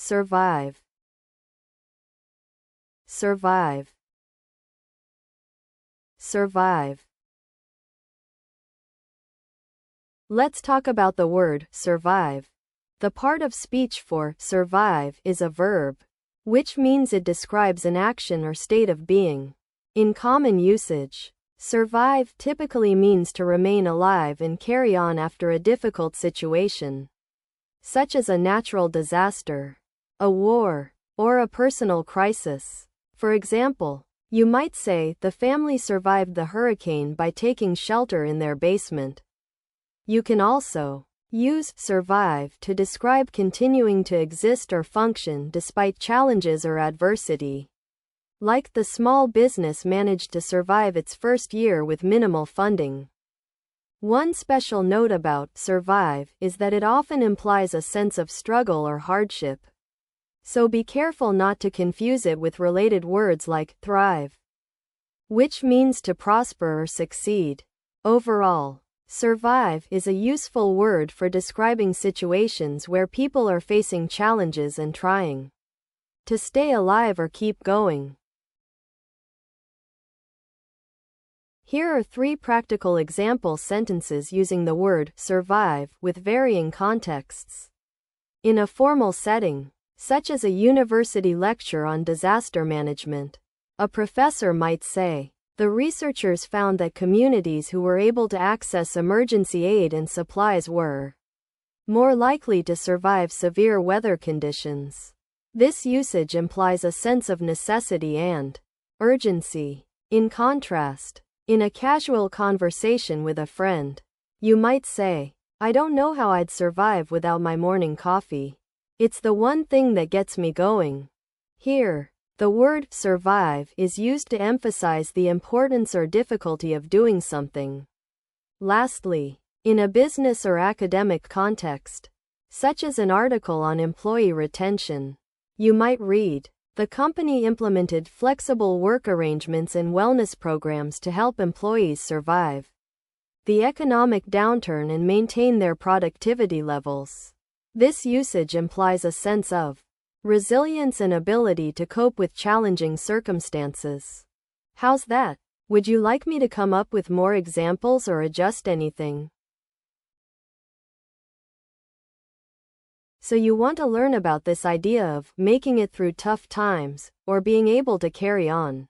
survive, survive, survive. Let's talk about the word survive. The part of speech for survive is a verb, which means it describes an action or state of being. In common usage, survive typically means to remain alive and carry on after a difficult situation, such as a natural disaster, a war, or a personal crisis. For example, you might say the family survived the hurricane by taking shelter in their basement. You can also use survive to describe continuing to exist or function despite challenges or adversity. Like the small business managed to survive its first year with minimal funding. One special note about survive is that it often implies a sense of struggle or hardship. So be careful not to confuse it with related words like thrive, which means to prosper or succeed. Overall, survive is a useful word for describing situations where people are facing challenges and trying to stay alive or keep going. Here are 3 practical example sentences using the word survive with varying contexts. In a formal setting, such as a university lecture on disaster management, a professor might say, the researchers found that communities who were able to access emergency aid and supplies were more likely to survive severe weather conditions. This usage implies a sense of necessity and urgency. In contrast, in a casual conversation with a friend, you might say, I don't know how I'd survive without my morning coffee. It's the one thing that gets me going. Here, the word survive is used to emphasize the importance or difficulty of doing something. Lastly, in a business or academic context, such as an article on employee retention, you might read, the company implemented flexible work arrangements and wellness programs to help employees survive the economic downturn and maintain their productivity levels. This usage implies a sense of resilience and ability to cope with challenging circumstances. How's that? Would you like me to come up with more examples or adjust anything? So you want to learn about this idea of making it through tough times, or being able to carry on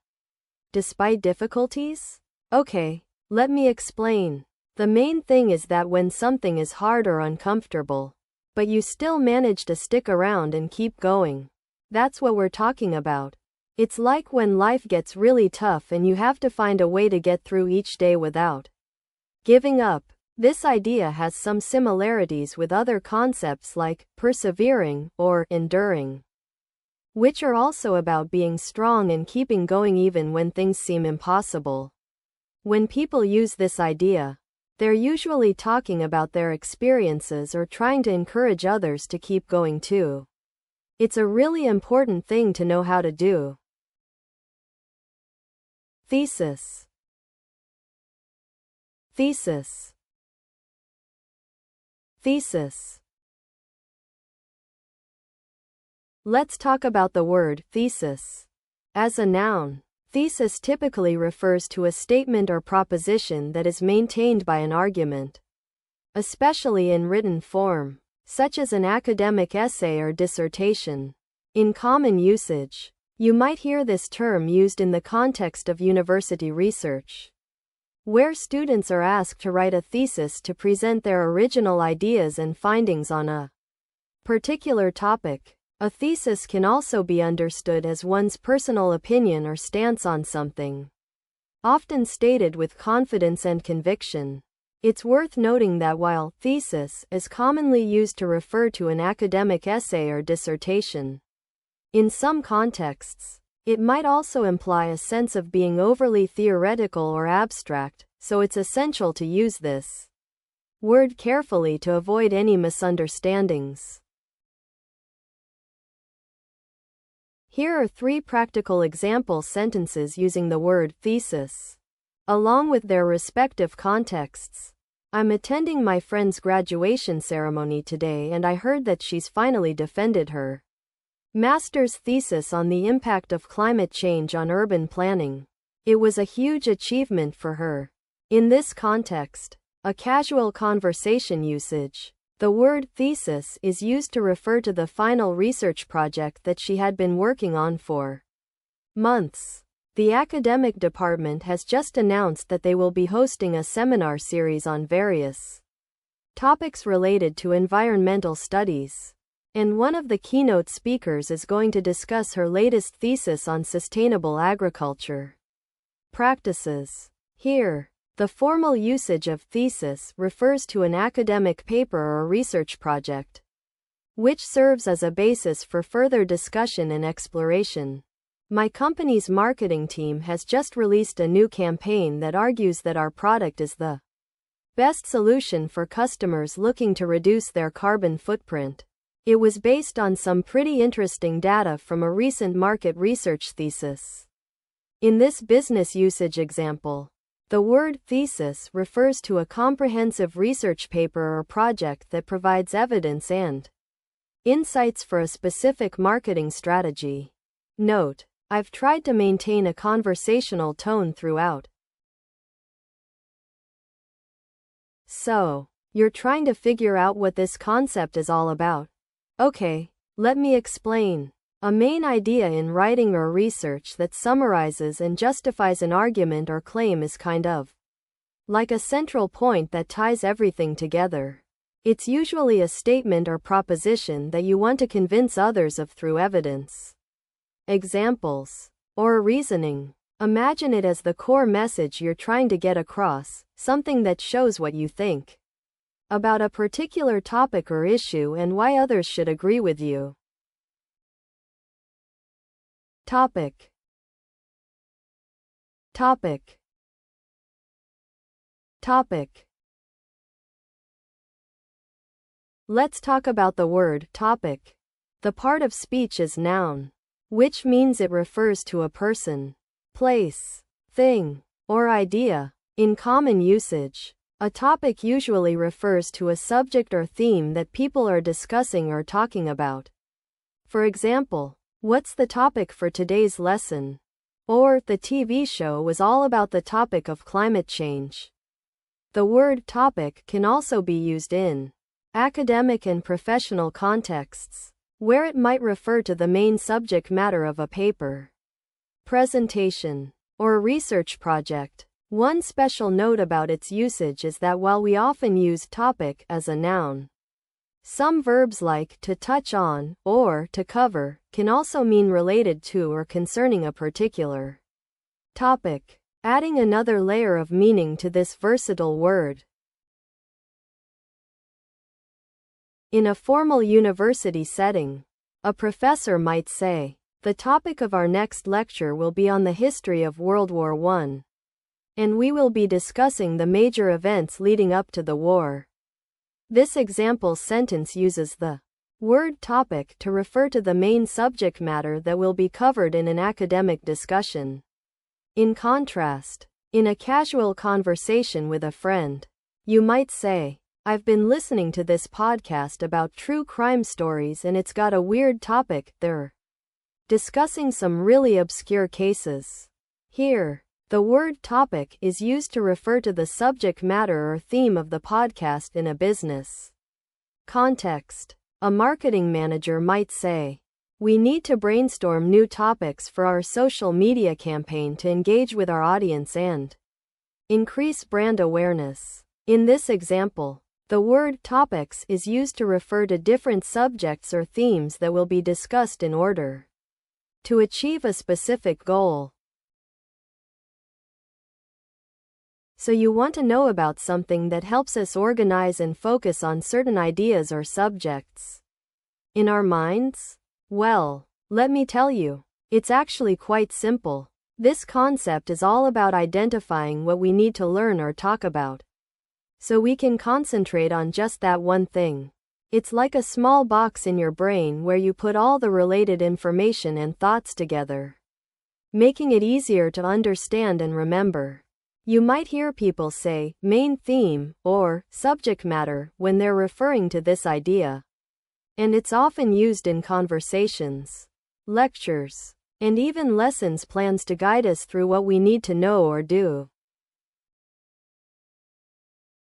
despite difficulties? Okay, let me explain. The main thing is that when something is hard or uncomfortable, but you still manage to stick around and keep going. That's what we're talking about. It's like when life gets really tough and you have to find a way to get through each day without giving up. This idea has some similarities with other concepts like persevering or enduring, which are also about being strong and keeping going even when things seem impossible. When people use this idea, they're usually talking about their experiences or trying to encourage others to keep going too. It's a really important thing to know how to do. Thesis. Thesis. Thesis. Let's talk about the word thesis. As a noun, thesis typically refers to a statement or proposition that is maintained by an argument, especially in written form, such as an academic essay or dissertation. In common usage, you might hear this term used in the context of university research, where students are asked to write a thesis to present their original ideas and findings on a particular topic. A thesis can also be understood as one's personal opinion or stance on something, often stated with confidence and conviction. It's worth noting that while thesis is commonly used to refer to an academic essay or dissertation, in some contexts, it might also imply a sense of being overly theoretical or abstract, so it's essential to use this word carefully to avoid any misunderstandings. Here are 3 practical example sentences using the word thesis, along with their respective contexts. I'm attending my friend's graduation ceremony today and I heard that she's finally defended her master's thesis on the impact of climate change on urban planning. It was a huge achievement for her. In this context, a casual conversation usage, the word thesis is used to refer to the final research project that she had been working on for months. The academic department has just announced that they will be hosting a seminar series on various topics related to environmental studies. And one of the keynote speakers is going to discuss her latest thesis on sustainable agriculture practices. Here, the formal usage of thesis refers to an academic paper or research project, which serves as a basis for further discussion and exploration. My company's marketing team has just released a new campaign that argues that our product is the best solution for customers looking to reduce their carbon footprint. It was based on some pretty interesting data from a recent market research thesis. In this business usage example, the word thesis refers to a comprehensive research paper or project that provides evidence and insights for a specific marketing strategy. Note: I've tried to maintain a conversational tone throughout. So, you're trying to figure out what this concept is all about? Okay, let me explain. A main idea in writing or research that summarizes and justifies an argument or claim is kind of like a central point that ties everything together. It's usually a statement or proposition that you want to convince others of through evidence, examples, or reasoning. Imagine it as the core message you're trying to get across, something that shows what you think about a particular topic or issue and why others should agree with you. Topic. Topic. Topic. Let's talk about the word topic. The part of speech is noun, which means it refers to a person, place, thing, or idea. In common usage, a topic usually refers to a subject or theme that people are discussing or talking about. For example, what's the topic for today's lesson? Or, the TV show was all about the topic of climate change. The word topic can also be used in academic and professional contexts, where it might refer to the main subject matter of a paper, presentation, or research project. One special note about its usage is that while we often use topic as a noun, some verbs like to touch on or to cover can also mean related to or concerning a particular topic, adding another layer of meaning to this versatile word. In a formal university setting, a professor might say, "The topic of our next lecture will be on the history of World War I, and we will be discussing the major events leading up to the war." This example sentence uses the word topic to refer to the main subject matter that will be covered in an academic discussion. In contrast, in a casual conversation with a friend, you might say, "I've been listening to this podcast about true crime stories and it's got a weird topic. They're discussing some really obscure cases." Here, the word topic is used to refer to the subject matter or theme of the podcast in a business context. A marketing manager might say, "We need to brainstorm new topics for our social media campaign to engage with our audience and increase brand awareness." In this example, the word topics is used to refer to different subjects or themes that will be discussed in order to achieve a specific goal. So you want to know about something that helps us organize and focus on certain ideas or subjects in our minds? Well, let me tell you, it's actually quite simple. This concept is all about identifying what we need to learn or talk about, so we can concentrate on just that one thing. It's like a small box in your brain where you put all the related information and thoughts together, making it easier to understand and remember. You might hear people say main theme or subject matter when they're referring to this idea. and it's often used in conversations, lectures, and even lessons plans to guide us through what we need to know or do.